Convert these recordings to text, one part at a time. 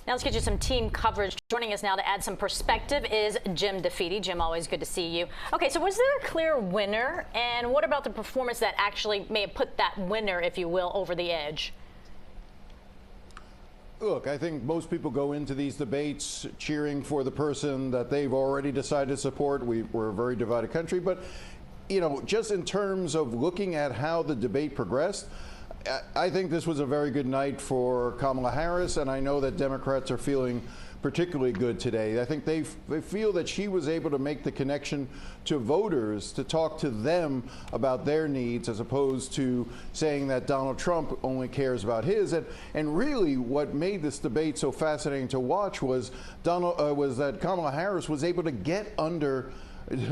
Now let's get you some team coverage. Joining us now to add some perspective is Jim DeFede. Jim, always good to see you. Okay, so was there a clear winner? And what about the performance that actually may have put that winner, if you will, over the edge? Look, I think most people go into these debates cheering for the person that they've already decided to support. We're a very divided country, but you know, just in terms of looking at how the debate progressed, I think this was a very good night for Kamala Harris, and I know that Democrats are feeling particularly good today. I think they feel that she was able to make the connection to voters, to talk to them about their needs, as opposed to saying that Donald Trump only cares about his. And really what made this debate so fascinating to watch was that Kamala Harris was able to get under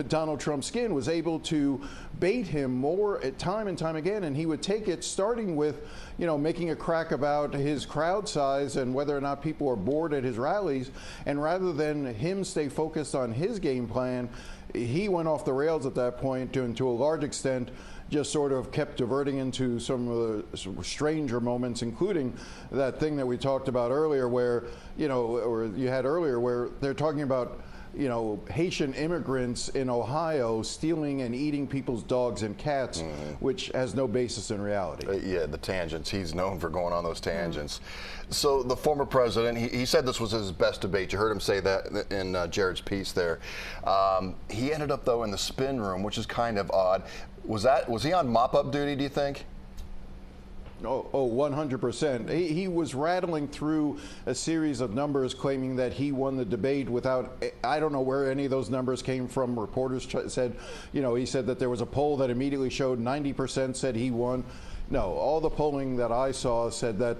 Donald Trump's skin, was able to bait him more at time and time again, and he would take it, starting with, you know, making a crack about his crowd size and whether or not people are bored at his rallies, and rather than him stay focused on his game plan, he went off the rails at that point, and to a large extent just sort of kept diverting into some of the stranger moments, including that thing that we talked about earlier where, you know, or you had earlier, where they're talking about, you know, Haitian immigrants in Ohio stealing and eating people's dogs and cats, which has no basis in reality. Yeah, the tangents. He's known for going on those tangents. So the former president, he said this was his best debate. You heard him say that in Jared's piece there. He ended up, though, in the spin room, which is kind of odd. Was he on mop-up duty, do you think? Oh, 100%. He was rattling through a series of numbers claiming that he won the debate without, I don't know where any of those numbers came from. Reporters said, you know, he said that there was a poll that immediately showed 90% said he won. No, all the polling that I saw said that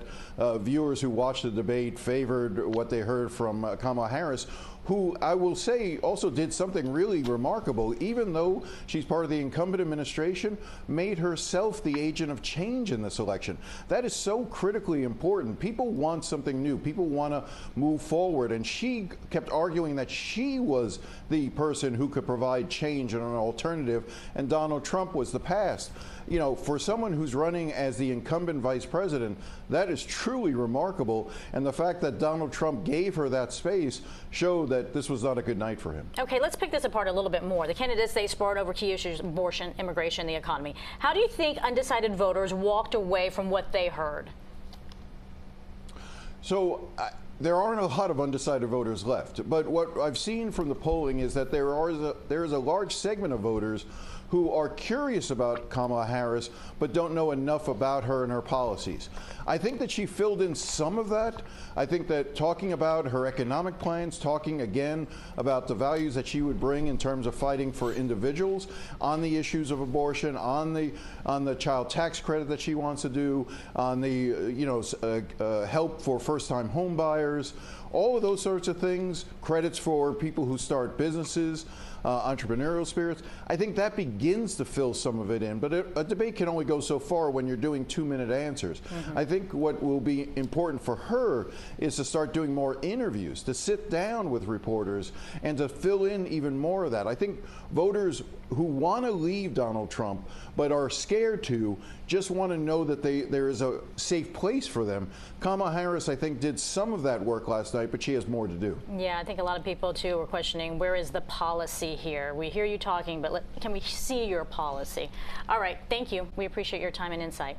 viewers who watched the debate favored what they heard from Kamala Harris, who I will say also did something really remarkable. Even though she's part of the incumbent administration, made herself the agent of change in this election. That is so critically important. People want something new. People want to move forward. And she kept arguing that she was the person who could provide change and an alternative, and Donald Trump was the past. You know, for someone who's running as the incumbent vice president, that is truly remarkable. And the fact that Donald Trump gave her that space showed that this was not a good night for him. Okay, let's pick this apart a little bit more. The candidates, they sparred over key issues: abortion, immigration, the economy. How do you think undecided voters walked away from what they heard? So there aren't a lot of undecided voters left, but what I've seen from the polling is that there is a large segment of voters who are curious about Kamala Harris but don't know enough about her and her policies. I think that she filled in some of that. I think that talking about her economic plans, talking again about the values that she would bring in terms of fighting for individuals on the issues of abortion, on the child tax credit that she wants to do, on the help for first-time home buyers, all of those sorts of things, credits for people who start businesses, entrepreneurial spirits. I think that begins to fill some of it in, but a debate can only go so far when you're doing 2-minute answers. I think what will be important for her is to start doing more interviews, to sit down with reporters and to fill in even more of that. I think voters who want to leave Donald Trump but are scared to just want to know that there is a safe place for them. Kamala Harris, I think, did some of that work last night, but she has more to do. Yeah, I think a lot of people, too, are questioning, where is the policy here? We hear you talking, but can we see your policy? All right, thank you. We appreciate your time and insight.